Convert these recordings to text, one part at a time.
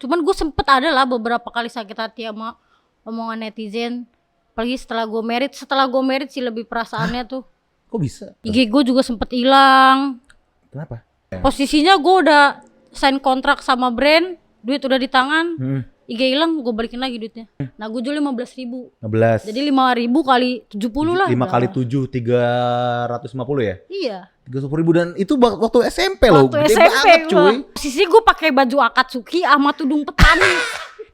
Cuman gue sempet ada lah beberapa kali sakit hati sama omongan netizen. Apalagi setelah gue married sih lebih perasaannya tuh. Kok bisa? IG gue juga sempet hilang. Kenapa? Posisinya gue udah sign kontrak sama brand, duit udah di tangan. IG hilang, gue balikin lagi duitnya. Nah gue jual 15.000. 15. Jadi 5.000 kali 70 lah. 5 kali 7 350 ya? Iya. 30.000 dan itu waktu SMP loh. Waktu Gede SMP banget cuy. posisi gue pakai baju Akatsuki sama tudung petani.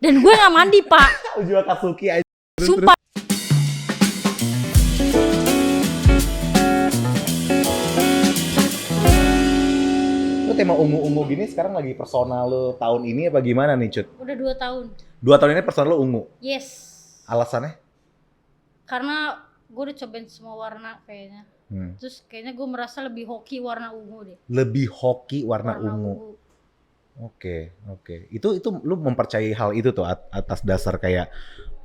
Dan gue gak mandi pak. Baju Akatsuki aja. Sumpah. Lu tema ungu-ungu gini sekarang lagi personal lu tahun ini apa gimana nih Cut? Udah 2 tahun. 2 tahun ini personal lu ungu? Yes. Alasannya? Karena gue udah cobain semua warna kayaknya. Terus kayaknya gue merasa lebih hoki warna ungu deh. Lebih hoki warna ungu. Oke. Itu lu mempercayai hal itu tuh atas dasar kayak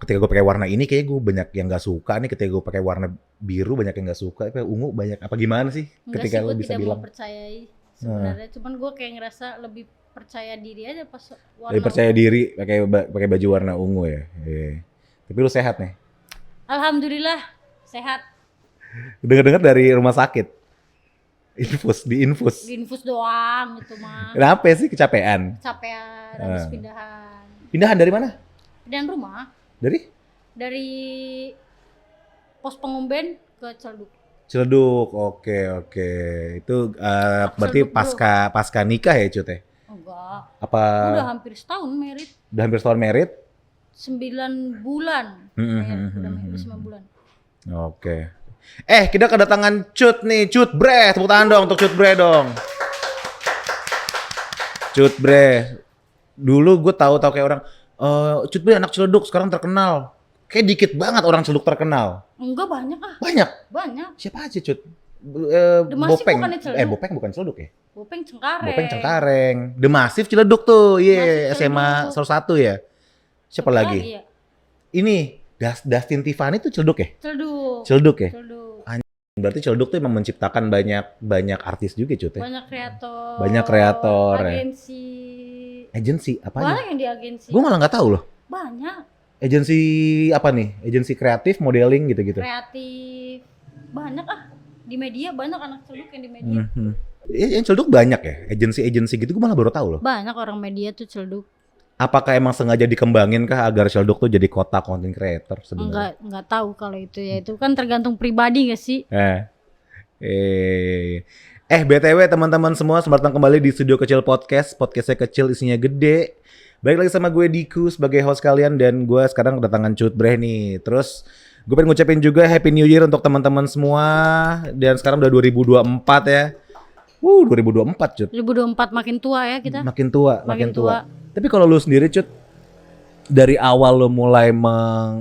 ketika gue pakai warna ini kayak gue banyak yang nggak suka nih, ketika gue pakai warna biru banyak yang nggak suka, kayak ungu banyak apa gimana sih? Enggak Ketika sih, lu gue bisa tidak bilang mempercayai sebenarnya. Cuman gue kayak ngerasa lebih percaya diri aja pas warna lebih percaya ungu. diri pakai baju warna ungu ya. Iya. Tapi lu sehat nih. Alhamdulillah sehat. Dengar-dengar dari rumah sakit. Di infus doang gitu mah. Kenapa sih kecapean? Capean habis pindahan. Pindahan dari mana? Pindahan rumah Dari pos pengumben ke Celduk. Ciledug. Oke. Itu berarti Ciledug pasca nikah ya Cut ya? Enggak. Apa Udah hampir setahun married. udah hampir setahun married? 9 bulan. Udah married 9 bulan. Oke. Kita kedatangan Cut nih, Cut Bre. Tepuk tangan dong untuk Cut Bre dong. Cut Bre. Dulu gue tahu kayak orang, Cut Bre anak Ciledug sekarang terkenal. Kayak dikit banget orang Ciledug terkenal. Enggak banyak ah. Banyak. Siapa aja Cut? Demasif Bopeng. bukannya Ciledug. Bopeng bukan Ciledug ya? Bopeng Cengkareng. Bopeng Cengkareng. The Massive Ciledug tuh. Iya, Massive SMA Ciledug. 1 ya. Siapa lagi? Ya? Ini Dustin Tiffany tuh Ciledug ya? Ciledug. Ciledug ya? Ciledug. Berarti Ciledug tuh emang menciptakan banyak artis juga Cut ya? Banyak kreator. Agensi apa aja? Banyak yang di agensi. Gue malah nggak tahu loh. Banyak. Agensi apa nih? Agensi kreatif, modeling gitu-gitu. Kreatif. Banyak ah. Di media banyak anak Ciledug yang di media. Yang Ciledug banyak ya? Agensi gitu gue malah baru tahu loh. Banyak orang media tuh Ciledug. Apakah emang sengaja dikembangin kah agar Ciledug tuh jadi kota content creator sebenarnya? Enggak tahu kalau itu ya. Itu kan tergantung pribadi gak sih? BTW teman-teman semua, selamat datang kembali di Studio Kecil Podcast. Podcastnya kecil, isinya gede. Balik lagi sama gue Diku sebagai host kalian, dan gue sekarang kedatangan Cut Bre nih. Terus gue pengen ngucapin juga Happy New Year untuk teman-teman semua. Dan sekarang udah 2024 ya. 2024 Cut. 2024 makin tua ya kita. Makin tua. Tapi kalau lu sendiri Cut, dari awal lu mulai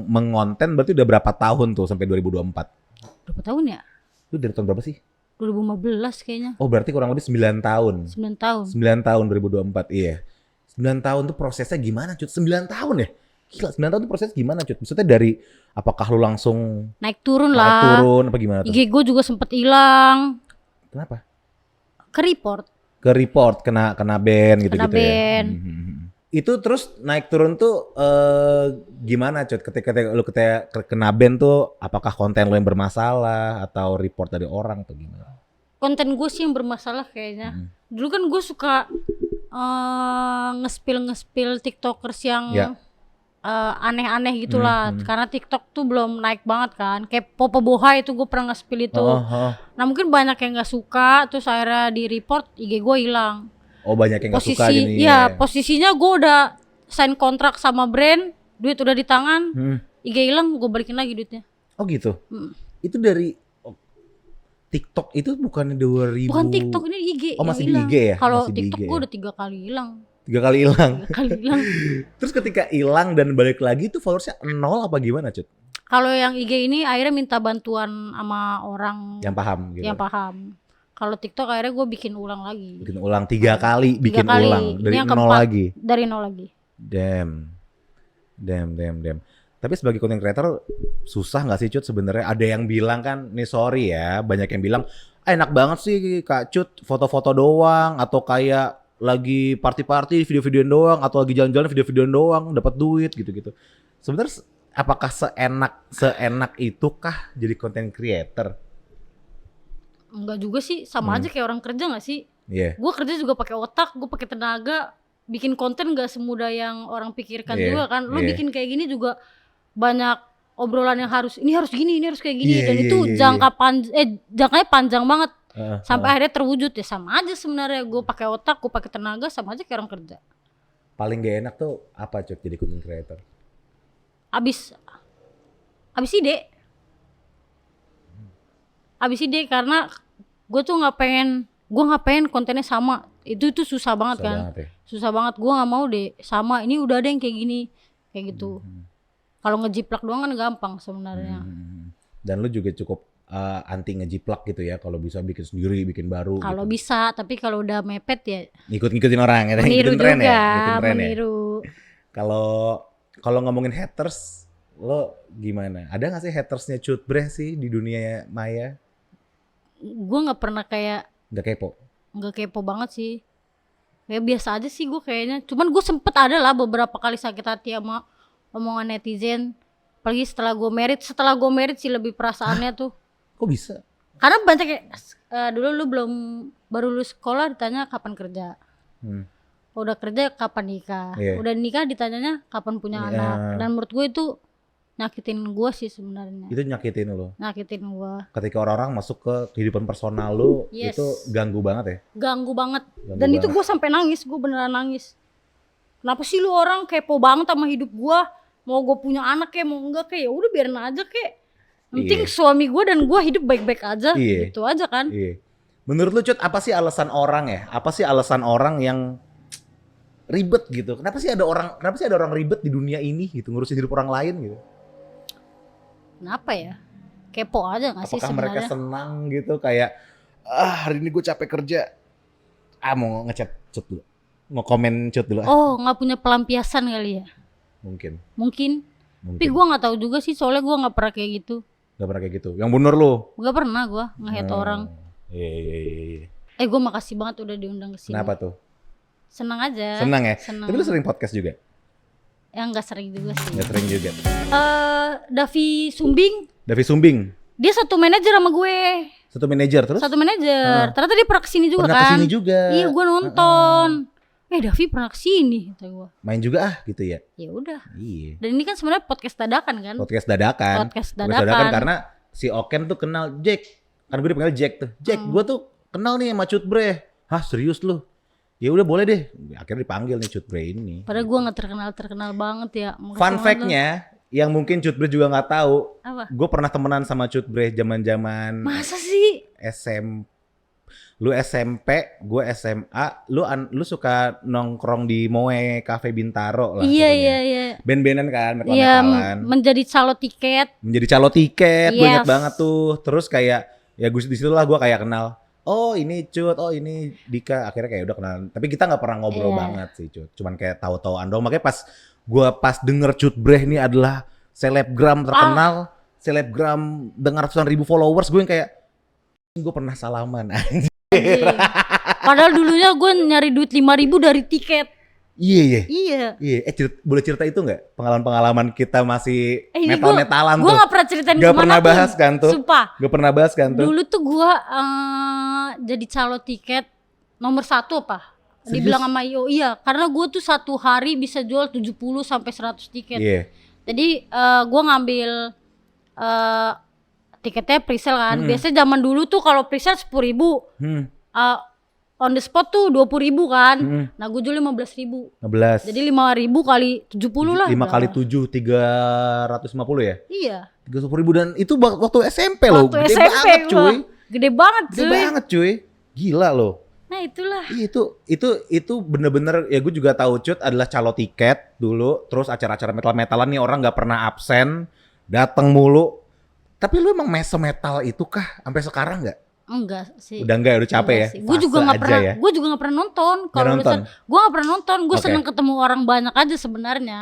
mengonten berarti udah berapa tahun tuh sampai 2024? Berapa tahun ya? Lu dari tahun berapa sih? 2015 kayaknya. Oh berarti kurang lebih 9 tahun. 9 tahun. 9 tahun 2024, iya. 9 tahun tuh prosesnya gimana Cut? 9 tahun ya? Gila, 9 tahun tuh proses gimana Cut? Maksudnya dari apakah lu langsung Naik turun apa gimana tuh? IG gue juga sempet hilang. Kenapa? Ke report. Kena band gitu-gitu Kena band. ya? Itu terus naik turun tuh gimana Cut? Ketika lu kena band tuh apakah konten lu yang bermasalah atau report dari orang atau gimana? Konten gue sih yang bermasalah kayaknya. Dulu kan gue suka nge-spill TikTokers yang aneh-aneh gitulah. Karena TikTok tuh belum naik banget kan. Kayak Popo Boha itu gue pernah nge-spill itu. Nah mungkin banyak yang gak suka, terus akhirnya di report IG gue hilang. Oh banyak yang gak suka gini ya. Posisinya gue udah sign kontrak sama brand, duit udah di tangan, IG hilang, gue balikin lagi duitnya. Oh gitu? Itu dari TikTok itu bukan 2000? Bukan TikTok, ini IG. Oh masih hilang. di IG ya? Kalau Masih TikTok di IG gue ya? udah 3 kali hilang. 3 kali hilang? 3 kali hilang. Terus ketika hilang dan balik lagi tuh followersnya 0 apa gimana Cut? Kalau yang IG ini akhirnya minta bantuan sama orang Yang paham gitu? Yang paham. Kalau TikTok akhirnya gue bikin ulang lagi. Bikin ulang 3 kali, bikin 3 kali. ulang dari Ini yang 0 keempat. lagi. Dari 0 lagi. Damn. Tapi sebagai content creator susah nggak sih Cut sebenarnya? Ada yang bilang kan, nih sorry ya, banyak yang bilang enak banget sih Kak Cut foto-foto doang atau kayak lagi party-party video-videoan doang atau lagi jalan-jalan video-videoan doang dapat duit gitu-gitu. Sebenarnya apakah seenak itu kah jadi content creator? Enggak juga sih, sama aja kayak orang kerja nggak sih? Iya. Gue kerja juga pakai otak, gue pakai tenaga, bikin konten nggak semudah yang orang pikirkan Iya, juga kan. Lu iya. bikin kayak gini juga banyak obrolan yang harus ini harus gini, ini harus kayak gini, Iya, dan iya, itu iya, jangkanya panjang banget. Heeh, Sampai akhirnya terwujud ya sama aja sebenarnya. Gue pakai otak, gue pakai tenaga, sama aja kayak orang kerja. paling gak enak tuh apa Cut jadi content creator? Abis ide. Abis ide karena gue tuh nggak pengen kontennya sama. Itu susah banget Susah kan. banget ya. Susah banget, gue nggak mau deh sama. Ini udah ada yang kayak gini, kayak gitu. Kalau ngejiplak doang kan gampang sebenarnya. Dan lu juga cukup anti ngejiplak gitu ya, kalau bisa bikin sendiri, bikin baru Kalau gitu. bisa, tapi kalau udah mepet ya Ngikut-ngikutin orang ya, meniru ngikutin tren juga, ya, ngikutin tren ya. meniru. Kalau ngomongin haters, lo gimana? Ada gak sih hatersnya Cutbreh sih di dunia maya? Gue nggak pernah kayak Gak kepo? nggak kepo banget sih. Kayak biasa aja sih gue kayaknya. Cuman gue sempet ada lah beberapa kali sakit hati sama omongan netizen. Apalagi setelah gue merit sih lebih perasaannya tuh. Kok bisa? Karena banyak kayak dulu lu baru lulus sekolah ditanya kapan kerja. Udah kerja kapan nikah. Iya. Udah nikah ditanyanya kapan punya Iya. anak. Dan menurut gue itu nyakitin gue sih sebenarnya. Itu nyakitin lo. Nyakitin gue. Ketika orang-orang masuk ke kehidupan personal lo, Yes. itu ganggu banget ya? Ganggu banget. Ganggu Dan itu banget. gue sampai nangis, gue beneran nangis. Kenapa sih lu orang kepo banget sama hidup gue? Mau gue punya anak kayak mau enggak kayak ya udah biarin aja kayak. Yang penting Iya. suami gue dan gue hidup baik-baik aja. Iya. Gitu aja kan. Iya. Menurut lu Cut, apa sih alasan orang ya? Apa sih alasan orang yang ribet gitu? Kenapa sih ada orang ribet di dunia ini gitu, ngurusin hidup orang lain gitu? Kenapa ya? Kepo aja gak sih Apakah mereka sebenarnya? senang gitu kayak hari ini gue capek kerja, mau ngechat Cut dulu, mau komen Cut dulu, Oh gak punya pelampiasan kali ya? mungkin. Tapi gue gak tahu juga sih soalnya gue gak pernah kayak gitu. Gak pernah kayak gitu. Yang bener lu? Gak pernah gue nge-hate orang. Iya. Gue makasih banget udah diundang ke sini. Kenapa tuh? Senang aja. Senang ya? Senang. Tapi lu sering podcast juga? Yang gak sering juga sih. Gak sering juga. Davi Sumbing, dia satu manajer sama gue. Satu manajer terus? Satu manajer. Ternyata dia pernah kesini juga Pernah kan. kesini juga. Iya, gue nonton. Davi pernah kesini, kata gue. Main juga gitu ya? Ya udah. Iya. Dan ini kan sebenarnya podcast dadakan kan? Podcast dadakan. Podcast dadakan. Karena si Oken tuh kenal Jack. Kan gue dipanggil Jack tuh. Jack, gue tuh kenal nih sama Cutbreh. Hah, serius lu? Ya udah boleh deh. Akhirnya dipanggil nih Cutbreh ini. Padahal gue nggak terkenal banget ya. Makasih Fun banget fact-nya yang mungkin Cutbreh juga nggak tahu. lo. Apa? Gue pernah temenan sama Cutbreh zaman-zaman Masa sih? Lu SMP, gue SMA, lu suka nongkrong di Moe Cafe Bintaro lah. Iya pokoknya. iya. Band-bandan kan, Iya, metal-metalan. menjadi calo tiket. Menjadi calo tiket, gue inget Yes. banget tuh. Terus kayak ya gue di situ lah gue kayak kenal. Oh ini Cut, oh ini Dika. Akhirnya kayak udah kenal. Tapi kita nggak pernah ngobrol Iya. banget sih Cut. Cuman kayak tahu-tahuan doang. Makanya pas denger Cutbreh ini adalah selebgram terkenal, selebgram dengan ratusan ribu followers, gue yang kayak gue pernah salaman. Anjing. Padahal dulunya gue nyari duit 5.000 dari tiket. Iya. Iya. Boleh cerita itu nggak? Pengalaman kita masih Ini metal-metalan gue tuh. gak pernah ceritain Gak kemana pernah pun. bahas kan tuh? Sumpah. Gak pernah bahas kan tuh? Dulu tuh gue jadi calo tiket nomor 1 apa? Serius? Dibilang sama IO. Iya, karena gue tuh satu hari bisa jual 70 sampai 100 tiket. Iya. Jadi gue ngambil tiketnya presale kan. Biasanya zaman dulu tuh kalau presale 10.000, on the spot tuh 20.000 kan. Nah gue jual 15.000. 15. Jadi 5.000 kali 70 lah. 5 kali 7, 350 ya? Iya. 30.000 dan itu waktu SMP loh. Waktu Gede SMP banget cuy. gua. Gede banget Gede cuy. banget cuy. Gila loh. Nah itulah. Iya, itu bener-bener ya gue juga tahu Cut adalah calo tiket dulu. Terus acara-acara metal-metalan nih orang nggak pernah absen. Datang mulu. Tapi lu emang meso metal itu kah? Sampai sekarang nggak? Enggak sih. Udah enggak, udah capek ya? Gue juga Fase nggak aja pernah. ya? Gue juga nggak pernah nonton. Kalau nonton? gue nggak pernah nonton. Gue Oke. seneng ketemu orang banyak aja sebenarnya.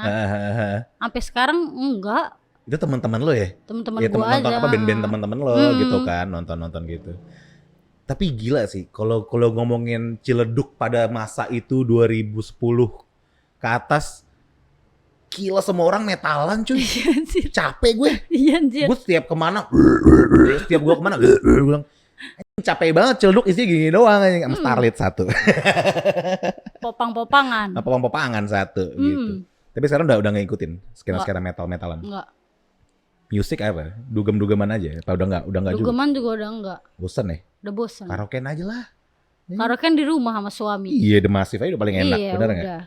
Sampai sekarang enggak. Itu teman-teman lo ya? Teman-teman Ya gue nonton aja. apa band-band teman-teman lo gitu kan, nonton-nonton gitu. Tapi gila sih, kalau ngomongin Ciledug pada masa itu 2010 ke atas, gila semua orang metalan cuy. Capek gue. Iya anjir. Gue setiap kemana, setiap gue kemana, gue bilang, capek banget Ciledug isinya gini doang sama Starlit satu. Popang-popangan. Popang-popangan satu gitu. Tapi sekarang udah ngikutin skena metal-metalan. Enggak. Musik apa? Dugem-dugeman aja? Apa udah enggak juga? Dugeman juga udah enggak. Bosen ya? Udah bosen. Karaokean aja lah. Karaokean di rumah sama suami. Iya, The Massive aja udah paling enak, iya, benar udah. nggak?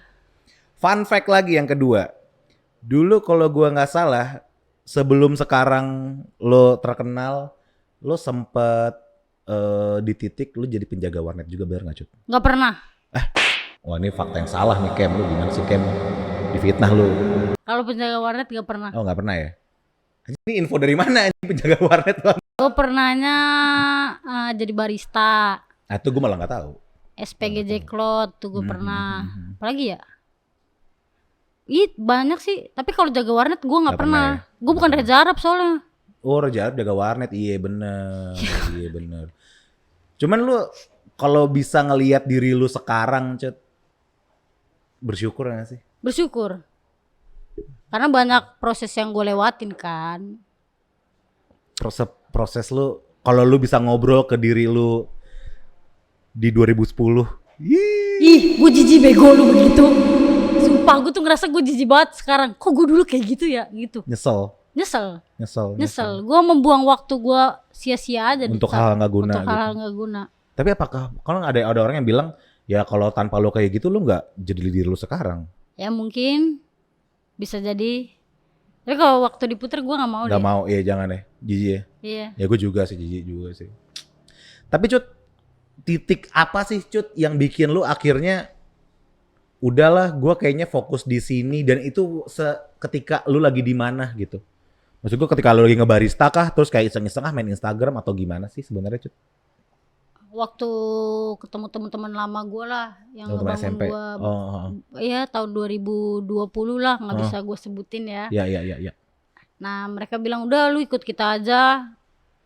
Fun fact lagi yang kedua. Dulu kalau gua nggak salah, sebelum sekarang lo terkenal, lo sempet di titik lo jadi penjaga warnet juga, benar nggak Cut? Nggak pernah. Wah ini fakta yang salah nih Kem, lo gimana sih Kem? Difitnah lo. Kalau penjaga warnet nggak pernah. Oh nggak pernah ya? Ini info dari mana ini penjaga warnet Bang? Gue pernahnya jadi barista. Nah itu gue malah nggak tahu. SPGJ Cloud tuh gue pernah. Apalagi ya? Ih banyak sih. Tapi kalau jaga warnet gue nggak pernah. Ya? Gue bukan Reza Arab soalnya. Oh Reza Arab jaga warnet, iya bener. Iya bener. Cuman lu kalau bisa ngelihat diri lu sekarang, Cet, bersyukur gak sih? Bersyukur. Karena banyak proses yang gue lewatin kan. Proses lu, kalau lu bisa ngobrol ke diri lu di 2010. Ih, gue jijik bego lu begitu. Sumpah gue tuh ngerasa gue jijik banget sekarang. Kok gue dulu kayak gitu ya gitu. Nyesel. Gue membuang waktu gue sia-sia aja untuk hal nggak guna. Untuk hal nggak guna. Tapi apakah kalau ada orang yang bilang ya kalau tanpa lu kayak gitu lu nggak jadi diri lu sekarang? Ya mungkin bisa jadi. Tapi kalau waktu diputer gue nggak mau. Nggak mau, iya jangan deh, jijik ya. Iya. Ya gue juga sih jijik juga sih. Tapi Cut, titik apa sih Cut yang bikin lu akhirnya udahlah gue kayaknya fokus di sini, dan itu ketika lu lagi di mana gitu? Maksud gue ketika lu lagi ngebarista kah, terus kayak iseng-iseng main Instagram atau gimana sih sebenarnya Cut? Waktu ketemu teman-teman lama gue lah yang ngebangun gue. Iya tahun 2020 lah, nggak bisa gue sebutin ya. Iya. Nah mereka bilang udah lu ikut kita aja,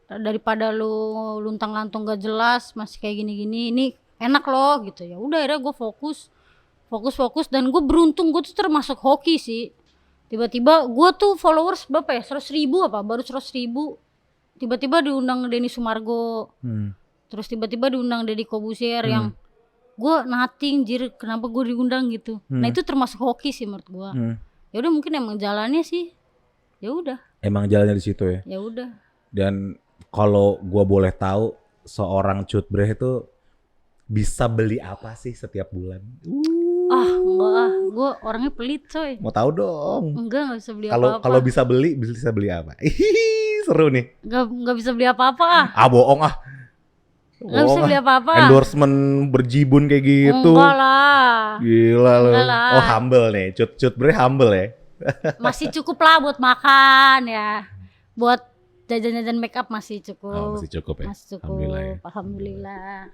daripada lu luntang-lantung gak jelas masih kayak gini-gini, ini enak loh gitu. Ya udah akhirnya gue fokus dan gue beruntung, gue tuh termasuk hoki sih. Tiba-tiba gue tuh followers berapa ya, 100.000 apa, baru 100.000. Tiba-tiba diundang Denny Sumargo. Terus tiba-tiba diundang Deddy Kobusier yang gue nothing jir, kenapa gue diundang gitu. Nah itu termasuk hoki sih menurut gue. Ya udah mungkin emang jalannya sih. Ya udah. Emang jalannya di situ ya. Ya udah. Dan kalau gue boleh tahu, seorang Cut Breh itu bisa beli apa sih setiap bulan? Enggak, gue orangnya pelit coy. Mau tahu dong. Enggak bisa beli apa-apa. Kalau bisa beli apa? Seru nih. Enggak bisa beli apa-apa. Bohong ah. Gak bisa beli apa-apa. Endorsement berjibun kayak gitu. Enggak lah. Gila lu. Oh humble nih. Cut Breh humble ya. Masih cukup lah buat makan ya. Buat jajan-jajan make up masih cukup. Masih cukup ya. Masih cukup. Alhamdulillah.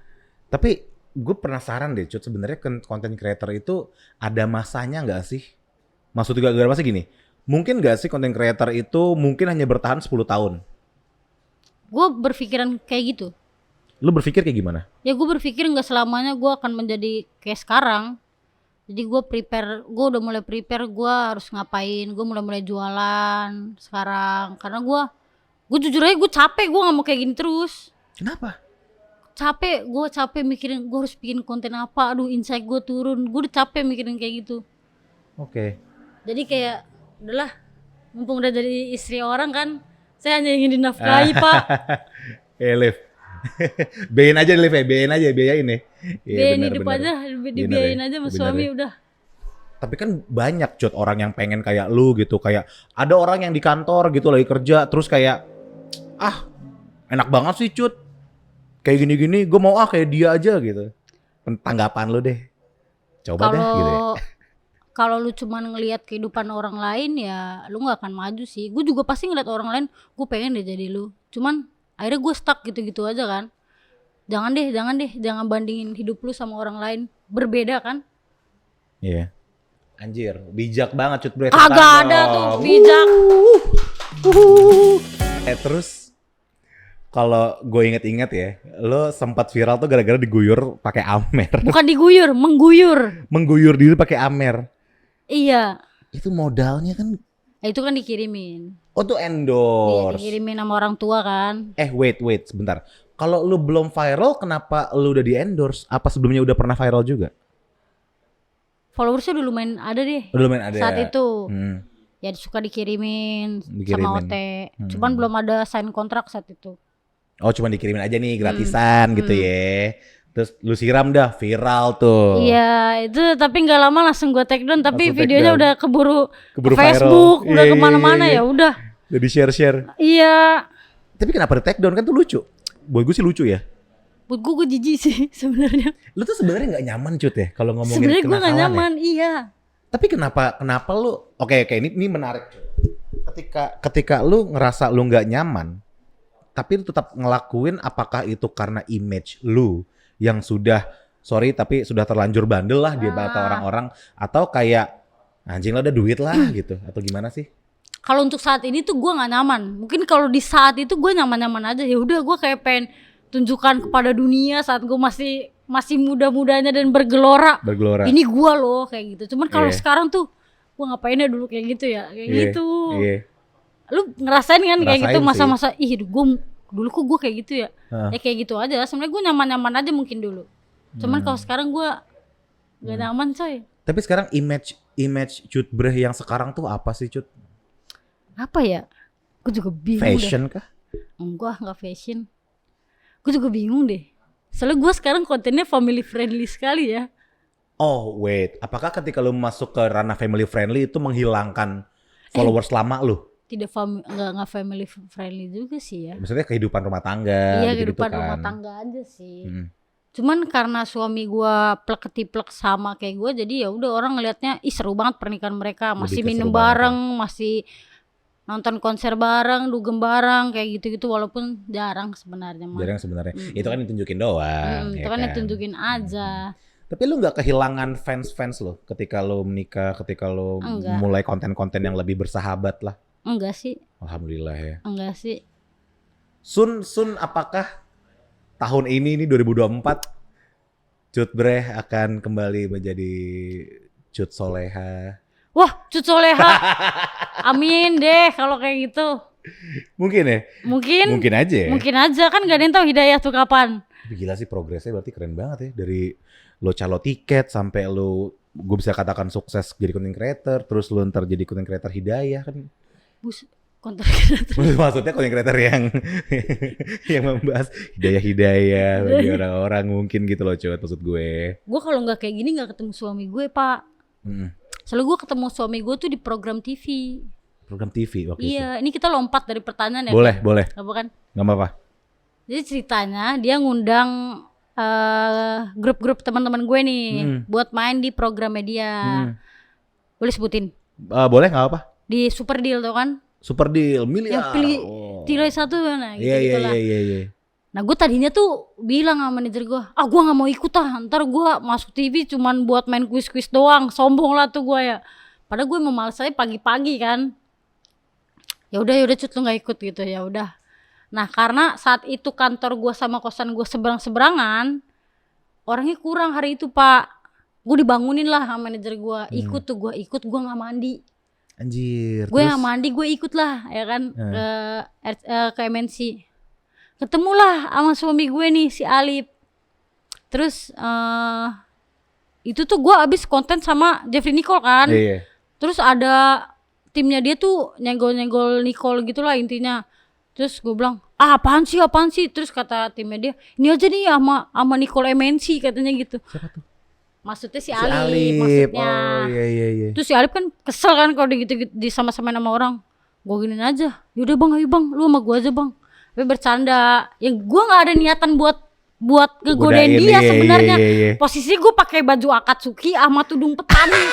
Tapi gue penasaran deh Cut, sebenarnya content creator itu ada masanya gak sih? Maksud juga gak masa gini. Mungkin gak sih content creator itu mungkin hanya bertahan 10 tahun? Gue berpikiran kayak gitu. Lu berpikir kayak gimana? Ya gue berpikir gak selamanya gue akan menjadi kayak sekarang. Jadi gue udah mulai prepare gue harus ngapain. Gue mulai jualan sekarang. Karena gue jujur aja gue capek, gue gak mau kayak gini terus. Kenapa? Gue capek mikirin gue harus bikin konten apa. Aduh insight gue turun. Gue udah capek mikirin kayak gitu. Oke. Jadi kayak udahlah, mumpung udah jadi istri orang kan, saya hanya ingin dinafkahi Pak. Liv. Biayain aja Liv ya, biayain ya. Biayain hidup aja, dibiayain aja sama suami udah. Tapi kan banyak Cut orang yang pengen kayak lu gitu. Kayak ada orang yang di kantor gitu lagi kerja, terus kayak enak banget sih Cut, kayak gini-gini gue mau kayak dia aja gitu. Tanggapan lu deh. Coba deh gitu ya. Kalau lu cuman ngelihat kehidupan orang lain ya lu gak akan maju sih. Gue juga pasti ngeliat orang lain, gue pengen deh jadi lu. Cuman akhirnya gue stuck gitu-gitu aja kan. Jangan bandingin hidup lu sama orang lain. Berbeda kan. Iya. Anjir, bijak banget Cut Breh. Agak ada tuh bijak. Terus kalau gue inget-inget ya, lo sempat viral tuh gara-gara diguyur pakai Amer. Bukan diguyur, mengguyur. Mengguyur diri pakai Amer. Iya. Itu modalnya kan. Itu kan dikirimin. Oh tuh Iya, endorse. dikirimin sama orang tua kan. Wait sebentar. Kalau lu belum viral, kenapa lu udah di endorse? Apa sebelumnya udah pernah viral juga? Followersnya udah lumayan ada deh. Udah lumayan ada. Saat itu. Hmm. Ya suka dikirimin sama Dikirimin. OT. Cuman belum ada sign kontrak saat itu. Oh cuma dikirimin aja nih gratisan gitu ya. Terus lu siram dah viral tuh. Iya itu tapi nggak lama langsung gue take down. Tapi Langsung take videonya down. udah keburu Keburu ke Facebook. viral. Udah Iya, kemana-mana iya. ya udah. Jadi share. Iya. Tapi kenapa di take down kan tuh lucu. Buat gue sih lucu ya. Buat gue jijik sih sebenarnya. Lu tuh sebenarnya nggak nyaman Cut ya kalau ngomongin Sebenarnya gue kenakalan nggak ya. nyaman. Iya. Tapi kenapa lu oke ini menarik. Ketika lu ngerasa lu nggak nyaman, tapi lu tetap ngelakuin, apakah itu karena image lu yang sudah tapi sudah terlanjur bandel lah di mata orang-orang, atau kayak anjing lah ada duit lah gitu, atau gimana sih? Kalau untuk saat ini tuh gue nggak nyaman. Mungkin kalau di saat itu gue nyaman-nyaman aja. Ya udah gue kayak pengen tunjukkan kepada dunia saat gue masih muda-mudanya dan bergelora. Ini gue loh kayak gitu. Cuman kalau sekarang tuh gue ngapain ya dulu kayak gitu ya, kayak gitu. Lu ngerasain kan kayak gitu masa-masa dulu kok gue kayak gitu ya. Ya kayak gitu aja. Sebenarnya gue nyaman-nyaman aja mungkin dulu. Cuman kalau sekarang gue gak nyaman coy. Tapi sekarang image Cut Breh yang sekarang tuh apa sih Cut? Apa ya? Gue juga bingung. Fashion deh. Kah? Enggak fashion. Gue juga bingung deh. Soalnya gue sekarang kontennya family friendly sekali ya. Oh wait, apakah ketika lu masuk ke ranah family friendly itu menghilangkan followers lama lu? Tidak enggak family friendly juga sih ya. Maksudnya kehidupan rumah tangga. Iya gitu kehidupan kan. rumah tangga aja sih. Cuman karena suami gue plek-ketiplek sama kayak gue, jadi ya udah orang ngelihatnya seru banget pernikahan mereka, masih minum bareng, masih nonton konser bareng, dugem bareng kayak gitu-gitu, walaupun jarang sebenarnya. Jarang sebenarnya. Itu kan ditunjukin doang. Itu kan ditunjukin aja. Tapi lu nggak kehilangan fans lo ketika lu menikah, ketika lu mulai konten-konten yang lebih bersahabat lah? Enggak sih. Alhamdulillah ya. Enggak sih. Sun apakah tahun ini 2024 Cut Breh akan kembali menjadi Cut Soleha? Wah, Cut Soleha. Amin deh kalau kayak gitu. Mungkin ya? Mungkin aja ya? Mungkin aja, kan gak ada yang tahu hidayah tuh kapan. Gila sih progresnya berarti keren banget ya. Dari lo calo tiket sampai lo, gue bisa katakan sukses jadi content creator, terus lo ntar jadi content creator hidayah kan. Content creator. Maksudnya content creator yang membahas hidayah bagi orang-orang mungkin gitu loh Cut, maksud gue. Gue kalau gak kayak gini gak ketemu suami gue Pak. Soalnya gue ketemu suami gue tuh di program TV. Program TV waktu itu? Iya, ini kita lompat dari pertanyaan ya. Boleh. Apa kan? Gak apa-apa. Jadi ceritanya dia ngundang grup-grup teman-teman gue nih buat main di programnya dia. Boleh sebutin? Boleh, gak apa-apa. Di Super Deal tuh kan? Super Deal, miliar. Yang pilih satu nah gitu lah. Iya. Nah gue tadinya tuh bilang sama manajer gue, gue gak mau ikut ntar gue masuk TV cuman buat main kuis-kuis doang, sombong lah tuh gue ya. Padahal gue mau males aja pagi-pagi kan. Ya udah Cut lu nggak ikut gitu ya udah. Nah karena saat itu kantor gue sama kosan gue seberang-seberangan, orangnya kurang hari itu Pak. Gue dibangunin lah sama manajer gue, ikut gue nggak mandi. Anjir. Gue nggak mandi, gue ikut lah ya kan ke MNC. Ketemulah sama suami gue nih si Alip. Terus itu tuh gue abis konten sama Jeffrey Nicole kan. Iya. Terus ada timnya dia tuh nyenggol-nyenggol Nicole gitulah intinya. Terus gue bilang, apaan sih? Terus kata timnya dia, ini aja nih sama Nicole MNC katanya gitu. Siapa tuh? Maksudnya si Alip maksudnya. Oh iya. Terus si Alip kan kesel kan kalau gitu sama-sama sama orang. Gue giniin aja, yaudah bang, ayo bang, lu sama gue aja bang. Tapi bercanda, yang gue nggak ada niatan buat ngegodain dia sebenarnya. Iya. Posisi gue pakai baju Akatsuki sama tudung petani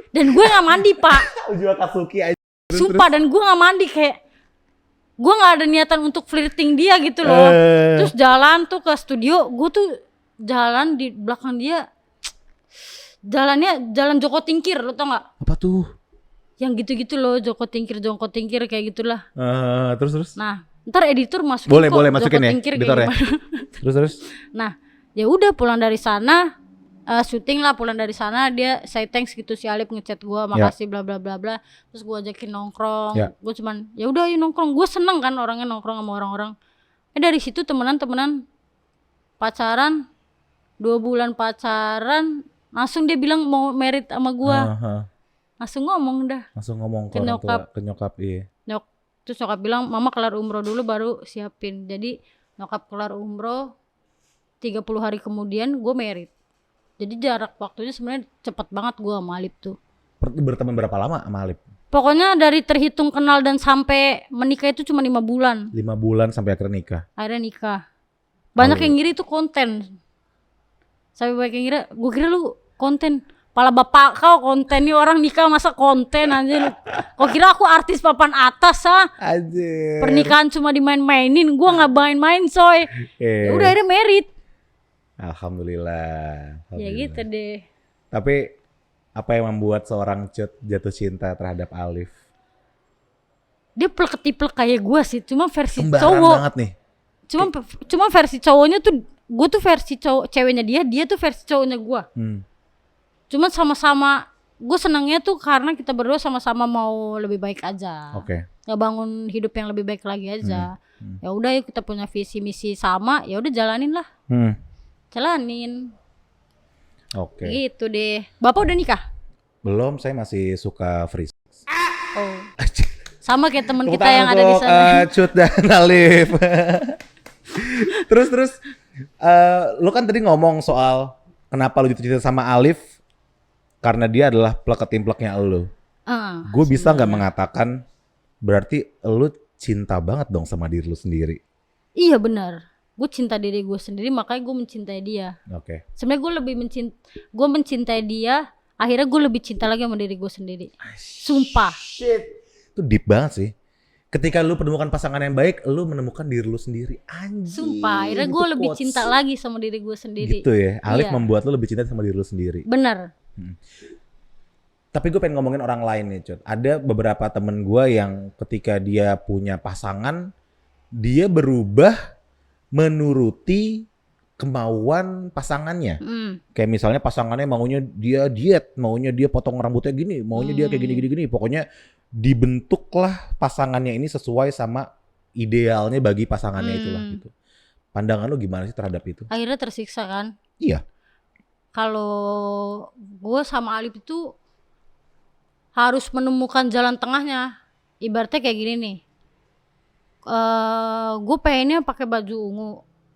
dan gue nggak mandi Pak. Baju Akatsuki aja. Sumpah dan gue nggak mandi kayak gue nggak ada niatan untuk flirting dia gitu loh. Terus jalan tuh ke studio, gue tuh jalan di belakang dia, jalannya jalan Joko Tingkir, lo tau nggak? Apa tuh? Yang gitu-gitu loh, Joko Tingkir kayak gitulah. Terus. Nah Ntar editor masukin Boleh kok, boleh masukin ya tingkir kayak editornya. gimana. Terus. Nah ya udah pulang dari sana, syuting lah, pulang dari sana dia say thanks gitu, si Alif ngechat gue makasih bla bla bla bla, terus gue ajakin nongkrong. Gue cuman ya udah yuk nongkrong, gue seneng kan orangnya nongkrong sama orang-orang. Dari situ temenan pacaran 2 bulan pacaran langsung dia bilang mau merit sama gue. Langsung ngomong dah. Langsung ngomong ke nyokap. Ke nyokap iya. Terus nyokap bilang mama kelar umroh dulu baru siapin. Jadi nyokap kelar umroh 30 hari kemudian gue merit. Jadi jarak waktunya sebenarnya cepet banget gue sama Alif tuh. Berteman berapa lama sama Alif? Pokoknya dari terhitung kenal dan sampai menikah itu cuma 5 bulan. 5 bulan sampai akhirnya nikah. Akhirnya nikah. Banyak yang ngira itu konten. Sampai banyak yang gue kira lu konten. Pala bapak kau konten, nih orang nikah masa konten anjir. Kok kira aku artis papan atas Anjir. Pernikahan cuma dimain-mainin, gua nggak main-main coy. Ya udah akhirnya merit. Alhamdulillah. Ya gitu deh. Tapi apa yang membuat seorang Cut jatuh cinta terhadap Alif? Dia plek-tiplek kayak gua sih, cuma versi Kembaran cowok. Banget nih. Cuma versi cowoknya tuh, gua tuh versi ceweknya dia tuh versi cowoknya gua. Cuma sama-sama gue senangnya tuh karena kita berdua sama-sama mau lebih baik aja. Ngebangun hidup yang lebih baik lagi aja. Ya udah yuk kita punya visi misi sama, ya udah jalanin lah. Jalanin. Gitu deh. Bapak udah nikah? Belum, saya masih suka free sex. Oh. Sama kayak teman kita yang ada di sana. Cut dan Alif. terus lu kan tadi ngomong soal kenapa lu jatuh cinta sama Alif. Karena dia adalah plek-ketimpleknya elu. Gue bisa nggak mengatakan berarti elu cinta banget dong sama diri lu sendiri? Iya benar. Gue cinta diri gue sendiri, makanya gue mencintai dia. Sebenarnya gue lebih mencintai dia. Akhirnya gue lebih cinta lagi sama diri gue sendiri. Sumpah. Itu deep banget sih. Ketika lu menemukan pasangan yang baik, lu menemukan diri lu sendiri. Anjir. Sumpah. Akhirnya gue lebih cinta lagi sama diri gue sendiri. Gitu ya. Alif membuat lu lebih cinta sama diri lu sendiri. Bener. Tapi gue pengen ngomongin orang lain nih Cut. Ada beberapa temen gue yang ketika dia punya pasangan, dia berubah menuruti kemauan pasangannya. Kayak misalnya pasangannya maunya dia diet, maunya dia potong rambutnya gini, maunya dia kayak gini. Pokoknya dibentuklah pasangannya ini sesuai sama idealnya bagi pasangannya itulah gitu. Pandangan lu gimana sih terhadap itu? Akhirnya tersiksa kan? Iya. Kalau gue sama Alif itu harus menemukan jalan tengahnya. Ibaratnya kayak gini nih. Gue pengennya pakai baju ungu,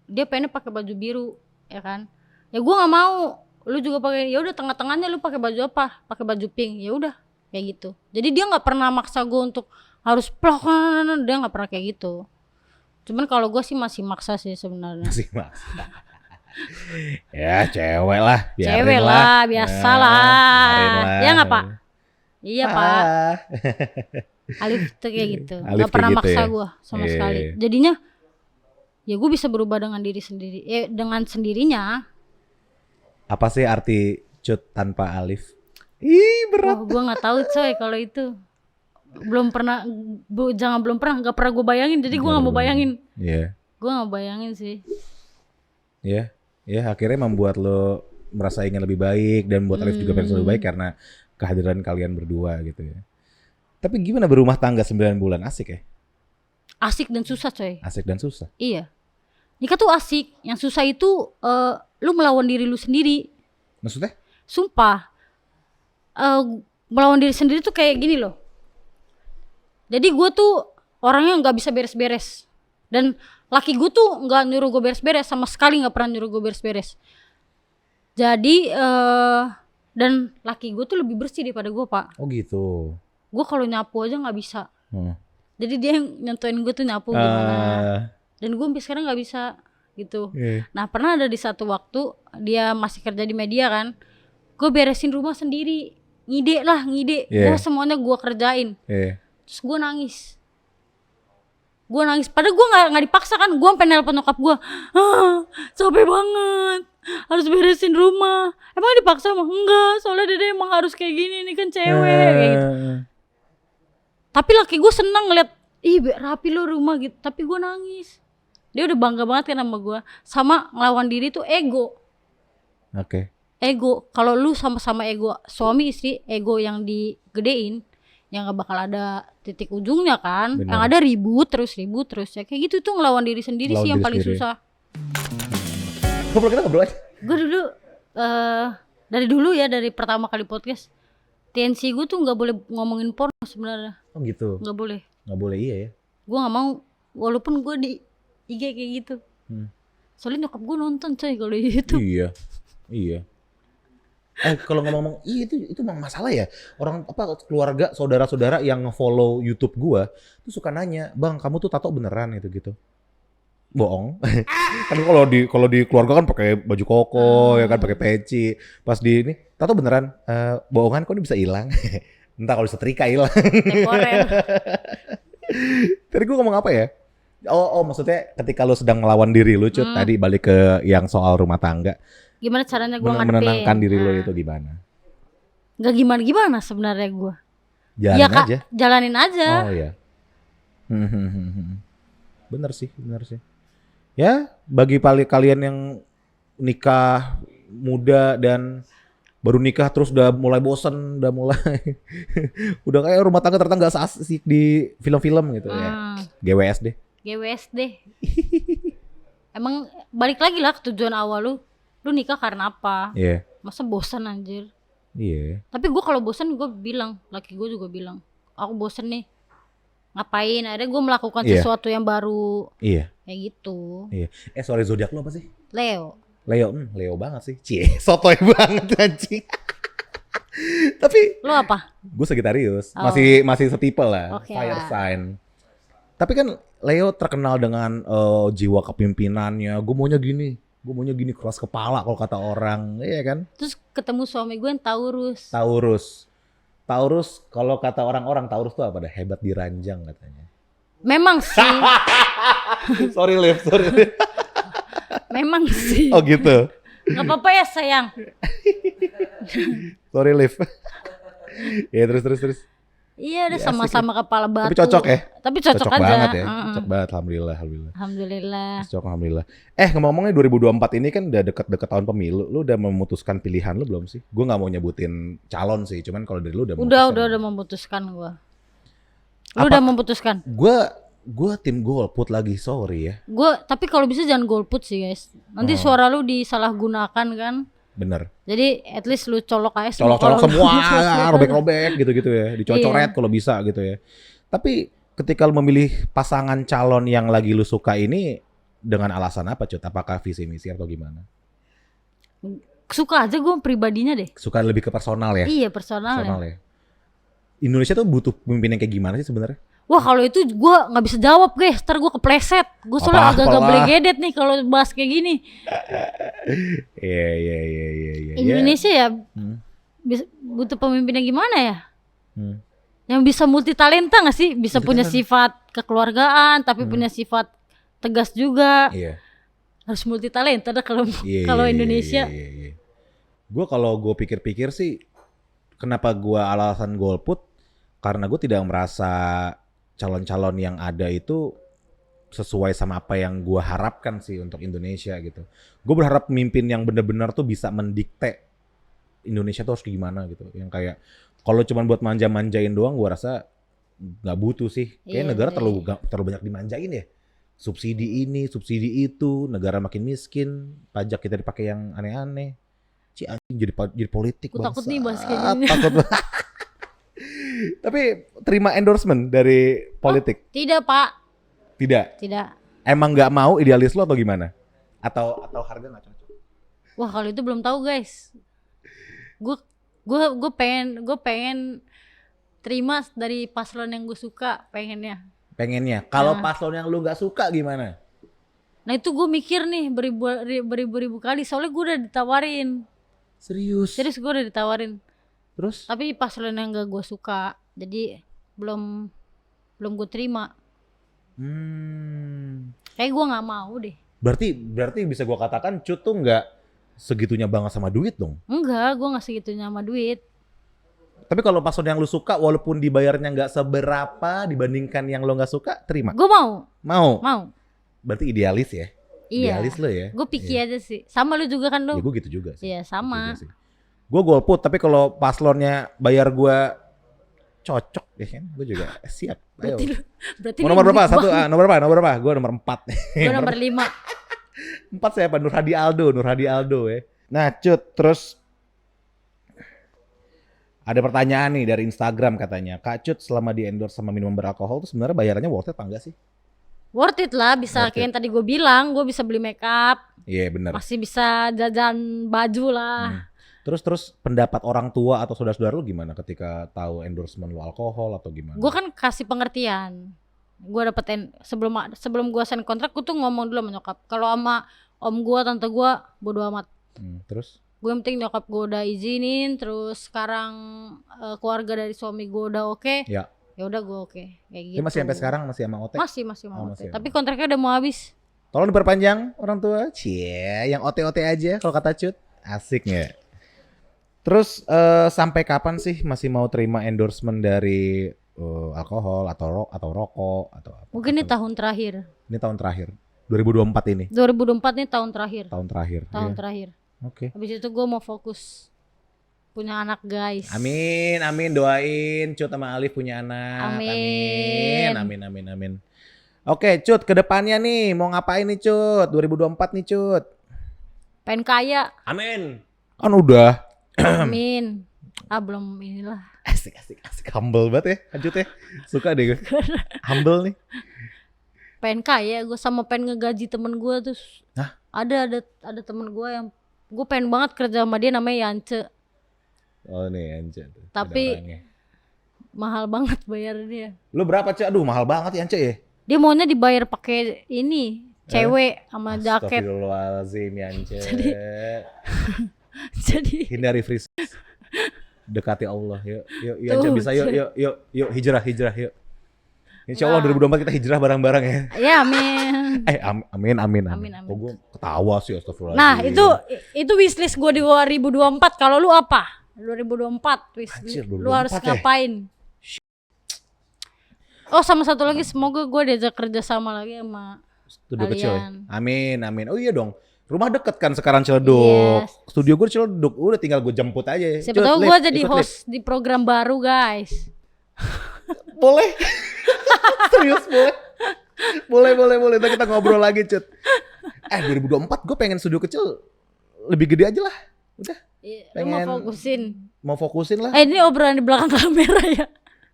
dia pengennya pakai baju biru, ya kan? Ya gue nggak mau. Lu juga pakai. Ya udah tengah-tengahnya lu pakai baju apa? Pakai baju pink. Ya udah kayak gitu. Jadi dia nggak pernah maksa gue untuk harus plok. Dia nggak pernah kayak gitu. Cuman kalau gue sih masih maksa sih sebenarnya. Masih maksa. Ya cewek lah, cewek lah, biasa lah. Ya nggak Pak? Iya Pak. Alif tuh kayak gitu, nggak pernah gitu maksa ya? gue sama sekali. Jadinya ya gue bisa berubah dengan diri sendiri, dengan sendirinya. Apa sih arti Cut tanpa Alif? Ih berat. Gue nggak tahu coy kalau itu. Belum pernah, nggak pernah gue bayangin. Jadi gue nggak mau bayangin. Iya. Gue nggak bayangin sih. Iya. Ya akhirnya membuat lo merasa ingin lebih baik dan buat Alif juga pengen lebih baik karena kehadiran kalian berdua gitu ya. Tapi gimana berumah tangga 9 bulan? Asik ya? Asik dan susah coy. Asik dan susah? Iya. Nikah tuh asik. Yang susah itu lu melawan diri lu sendiri. Maksudnya? Sumpah. Melawan diri sendiri tuh kayak gini loh. Jadi gue tuh orangnya gak bisa beres-beres. Dan laki gue tuh gak nyuruh gue beres-beres. Sama sekali gak pernah nyuruh gue beres-beres. Jadi dan laki gue tuh lebih bersih daripada gue Pak. Oh gitu. Gue kalau nyapu aja gak bisa. Jadi dia yang nyentuhin gue tuh nyapu gimana. Dan gue sampai sekarang gak bisa gitu. Nah pernah ada di satu waktu dia masih kerja di media kan. Gue beresin rumah sendiri. Ngide. Gue semuanya gue kerjain. Terus gue nangis. Padahal gue nggak dipaksa kan. Gue sampai nelpon nyokap gue. Capek banget. Harus beresin rumah. Emang dipaksa mah? Enggak. Soalnya dede emang harus kayak gini. Ini kan cewek. Kayak gitu. Tapi laki gue seneng ngeliat. ih rapi lo rumah gitu, tapi gue nangis. Dia udah bangga banget kan sama gue. Sama ngelawan diri tuh ego. Oke. Ego, kalau lu sama-sama ego suami istri, ego yang digedein, yang gak bakal ada titik ujungnya kan. Bener. Yang ada ribut terus ya. Kayak gitu tuh ngelawan diri sendiri Ngelawan sih yang diri paling sendiri. susah. Ngobrol aja. Gue dulu dari dulu ya, dari pertama kali podcast, TNC gue tuh nggak boleh ngomongin porno sebenarnya. Oh gitu. Nggak boleh. Nggak boleh, iya ya. Gue nggak mau, walaupun gue di IG kayak gitu. Soalnya nyokap gue nonton coy kalau di YouTube. Iya. Kalau ngomong-ngomong, itu memang masalah ya. Orang keluarga, saudara-saudara yang nge-follow YouTube gua tuh suka nanya, "Bang, kamu tuh tato beneran gitu?" Bohong. Kan kalau di keluarga kan pakai baju koko, ya kan pakai peci. Pas di ini, tato beneran. Bohongan kok ini bisa hilang. Entah kalau setrika hilang. Temporer. Tadi gua ngomong apa ya? Oh, maksudnya ketika lu sedang ngelawan diri lu, Cut, tadi balik ke yang soal rumah tangga. Gimana caranya gue ngadepin? Menenangkan diri lo itu gimana? Gak gimana sebenarnya gue. Jalanin aja. Jalanin aja. Oh iya. Bener sih. Ya, bagi kalian yang nikah muda dan baru nikah terus udah mulai bosen, udah udah kayak rumah tangga ternyata nggak seasik di film-film gitu ya. GWSD. Emang balik lagi lah ke tujuan awal lu. Lu nikah karena apa? Iya. Masa bosan anjir? Iya. Tapi gue kalau bosan gue bilang, laki gue juga bilang, aku bosan nih. Ngapain? Akhirnya gue melakukan sesuatu yang baru. Iya. Kayak gitu. Iya. Sorry, zodiak lo apa sih? Leo. Leo banget sih. Cie, sotoy banget anjing. Tapi lo apa? Gue Sagittarius. Oh. Masih setipe lah. Okay Fire lah. sign. Tapi kan Leo terkenal dengan jiwa kepemimpinannya. Gue maunya gini keras kepala kalau kata orang, iya kan? Terus ketemu suami gue yang Taurus. Taurus kalau kata orang-orang Taurus tuh apa dah? Hebat di ranjang katanya. Memang sih. sorry Liv. Memang sih. Oh gitu. Gak apa-apa ya sayang. Sorry Liv. Ya terus. Iya, udah sama-sama kepala batu. Tapi cocok ya? Tapi cocok aja. Banget ya. Cocok banget, alhamdulillah. Cocok, alhamdulillah. Ngomongnya 2024 ini kan udah deket-deket tahun pemilu. Lu udah memutuskan pilihan lu belum sih? Gue nggak mau nyebutin calon sih, cuman kalau dari lu udah memutuskan. Udah memutuskan gue. Lu udah memutuskan? Gue tim golput lagi, sorry ya. Tapi kalau bisa jangan golput sih guys. Nanti suara lu disalahgunakan kan. Bener. Jadi at least lu colok aja. Colok semua, robek-robek gitu-gitu ya. Dicocoret kalau bisa gitu ya. Tapi ketika lu memilih pasangan calon yang lagi lu suka ini dengan alasan apa, Cut? Apakah visi misi atau gimana? Suka aja gue pribadinya deh. Suka lebih ke personal ya? Iya, personal ya. Indonesia tuh butuh pemimpin yang kayak gimana sih sebenarnya? Wah, kalau itu gue nggak bisa jawab guys, ntar gue kepleset. Gue soalnya agak-agak belegedet nih kalau bahas kayak gini. Iya. Indonesia ya butuh pemimpin yang gimana ya? Yang bisa multi talenta nggak sih? Bisa punya sifat kekeluargaan, tapi punya sifat tegas juga. Iya. Harus multi talenta dah kalau Indonesia. Iya. Kalau gue pikir-pikir sih, kenapa gue alasan golput? Karena gue tidak merasa calon-calon yang ada itu sesuai sama apa yang gue harapkan sih untuk Indonesia gitu. Gue berharap pemimpin yang benar-benar tuh bisa mendikte Indonesia tuh harus gimana gitu. Yang kayak kalau cuma buat manja-manjain doang, gue rasa nggak butuh sih. Kayak negara terlalu banyak dimanjain ya. Subsidi ini, subsidi itu, negara makin miskin, pajak kita dipakai yang aneh-aneh. Anjing jadi politik. Aku takut nih bahas kayak gini. Takut. Tapi terima endorsement dari politik? Oh, tidak Pak. Tidak. Emang nggak mau idealis lo atau gimana? Atau harga nggak cocok? Wah, kalau itu belum tahu guys. Gue pengen terima dari paslon yang gue suka, pengennya. Kalau paslon yang lu nggak suka gimana? Nah itu gue mikir nih beribu-ribu kali, soalnya gue udah ditawarin. Serius gue udah ditawarin. Terus? Tapi paslon yang gak gue suka, jadi belum gue terima. Kayak gue nggak mau deh. Berarti bisa gue katakan Cut tuh nggak segitunya banget sama duit dong? Enggak, gue nggak segitunya sama duit. Tapi kalau paslon yang lu suka walaupun dibayarnya nggak seberapa dibandingkan yang lo nggak suka, terima? Gue mau. Mau? Mau. Berarti idealis ya? Iya. Idealis lo ya? Gue picky Iya. aja sih. Sama lu juga kan Ya lu? gue gitu juga sih. Iya sama. Gue golput, tapi kalau paslonnya bayar gue cocok ya kan, gue juga siap. Ayo. Berarti Mau nomor berapa? Satu, nomor berapa? Nomor berapa? Gue nomor 4. Gue nomor 5. 4 siapa? Nur Hadi Aldo ya. Nah Cut, terus ada pertanyaan nih dari Instagram katanya, Kak Cut selama di endorse sama minuman beralkohol tuh sebenarnya bayarannya worth it apa enggak sih? Worth it lah, bisa kayak yang tadi gue bilang, gue bisa beli make up. Iya benar. Masih bisa jajan baju lah. Terus pendapat orang tua atau saudara-saudara lu gimana ketika tahu endorsement lu alkohol atau gimana? Gue kan kasih pengertian. Gue dapetin sebelum gue sign kontrak, gue tuh ngomong dulu sama nyokap. Kalau sama om gue, tante gue, bodo amat. Terus? Gue yang penting nyokap gue udah izinin, terus sekarang keluarga dari suami gue udah oke. Ya. Ya udah gue oke. Kayak gitu. Dia masih sampai sekarang masih sama OT? Masih mau OT. Masih Tapi kontraknya udah mau habis. Tolong diperpanjang orang tua. Cie, yang OT-OT aja kalau kata Cut. Asik nggak? Terus sampai kapan sih masih mau terima endorsement dari alkohol atau rokok atau apa? Mungkin ini tahun terakhir. Ini tahun terakhir. 2024 ini. 2024 ini tahun terakhir. Tahun terakhir. Tahun ya. terakhir. Oke. Habis itu gue mau fokus punya anak guys. Amin, doain Cut sama Alif punya anak. Amin. Oke, Cut, kedepannya nih mau ngapain nih Cut? 2024 nih Cut. Pengen kaya. Amin. Kan udah. Amin. Belum inilah. Asik. Humble banget ya, lanjut ya. Suka deh gue. Humble nih. Pengen kaya, gue sama pengen ngegaji temen gue tuh. Hah? Ada temen gue yang gue pengen banget kerja sama dia, namanya Yance. Oh nih Yance. Tapi mahal banget bayar dia. Lu berapa Cek? Aduh mahal banget Yance ya. Dia maunya dibayar pakai ini, cewek sama jaket. Astagfirullahaladzim Yance. Jadi hindari free sex. Dekati Allah. Yuk Yance bisa yuk hijrah yuk. Insya Allah 2024 kita hijrah bareng-bareng ya. Ya amin. Amin. Kok gue ketawa sih astagfirullahaladzim. Nah itu wishlist gue di 2024. Kalau lu apa? 2024 wishlist. Lu harus ngapain? Oh sama satu lagi, semoga gue diajak kerja sama lagi sama Studio kecil ya? kalian. Amin. Oh iya dong. Rumah deket kan sekarang Ciledug. Yes. Studio gue di Ciledug. Udah tinggal gue jemput aja. Siapa tahu gue jadi host di program baru guys. Boleh. Serius boleh. Ntar kita ngobrol lagi Cut. 2024 gue pengen studio kecil lebih gede aja lah. Udah. Pengen mau fokusin lah. Ini obrolan di belakang kamera ya.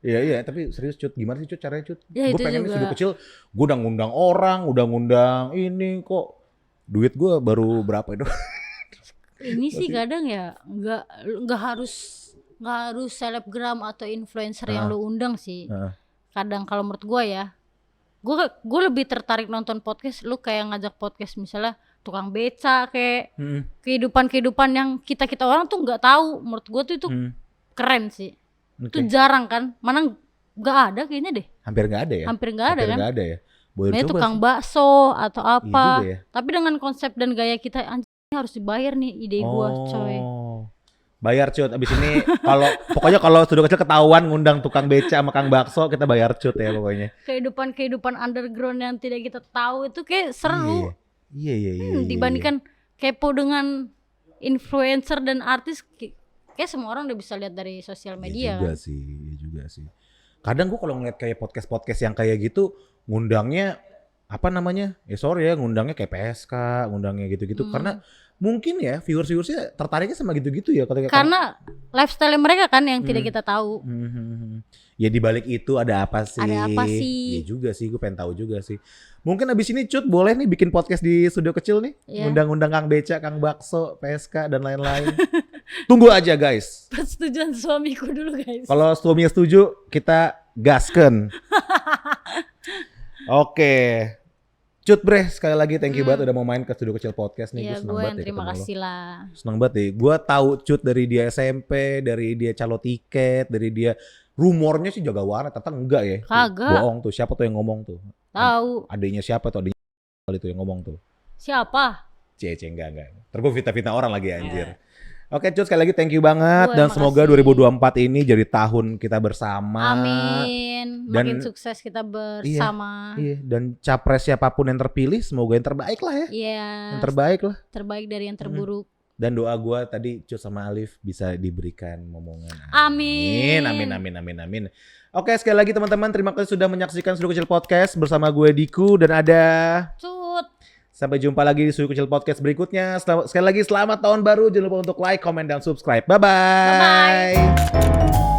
Iya tapi serius Cut, gimana sih Cut caranya Cut? Ya, gue pengen studio kecil, gue udah ngundang orang, udah ngundang ini kok. Duit gue baru berapa itu? Ini sih kadang ya nggak harus selebgram atau influencer yang lu undang sih. Kadang kalau menurut gue ya, gue lebih tertarik nonton podcast. Lu kayak ngajak podcast misalnya tukang beca kayak kehidupan yang kita orang tuh nggak tahu. Menurut gue tuh itu keren sih. Itu jarang kan, mana nggak ada kayaknya deh. Hampir nggak ada ya. Hampir nggak ada kan. Nggak ada ya. Boleh tukang bakso atau apa. Ya. Tapi dengan konsep dan gaya kita harus dibayar nih ide gue coy. Bayar Cut, abis ini pokoknya kalau studio kecil ketahuan ngundang tukang beca sama kang bakso, kita bayar Cut ya pokoknya. Kehidupan underground yang tidak kita tahu itu kayak seru. Iya. Dibandingkan kepo dengan influencer dan artis, kayak semua orang udah bisa lihat dari sosial media. Iya juga sih. Kadang gue kalau ngeliat kayak podcast yang kayak gitu, ngundangnya apa namanya? Ngundangnya kayak PSK, ngundangnya gitu-gitu karena mungkin ya viewers-viewersnya tertariknya sama gitu-gitu ya. Karena lifestyle mereka kan yang tidak kita tahu. Ya dibalik itu ada apa sih? Iya juga sih, gue pengen tahu juga sih. Mungkin abis ini Cut boleh nih bikin podcast di studio kecil nih. Ngundang-ngundang Kang Beca, Kang Bakso, PSK dan lain-lain. Tunggu aja guys. Persetujuan suamiku dulu guys. Kalau suaminya setuju, kita gasken. Oke. Cut Bre, sekali lagi thank you banget udah mau main ke Studio Kecil Podcast nih. Iya, gue yang terima kasih lah. Senang banget nih. Gue tahu Cut dari dia SMP, dari dia calo tiket, dari dia rumornya sih jaga warnet, ternyata enggak ya. Kagak. Bohong tuh. Siapa tuh yang ngomong tuh? Tahu. Adiknya siapa tuh? Adiknya itu yang ngomong tuh. Siapa? Enggak. Terus gue fitnah-fitnah orang lagi anjir. Oke Cut, sekali lagi thank you banget. Dan semoga 2024 ini jadi tahun kita bersama. Amin. Makin sukses kita bersama. Iya. Dan capres siapapun yang terpilih, semoga yang terbaik lah ya. Iya. Yang terbaik lah. Terbaik dari yang terburuk. Dan doa gue tadi Cut sama Alif bisa diberikan momongan. Amin. Amin. Oke, sekali lagi teman-teman, terima kasih sudah menyaksikan Studio Kecil Podcast bersama gue Diku dan ada Cut. Sampai jumpa lagi di Studio Kecil Podcast berikutnya. Sekali lagi selamat tahun baru. Jangan lupa untuk like, comment, dan subscribe. Bye-bye. Bye-bye.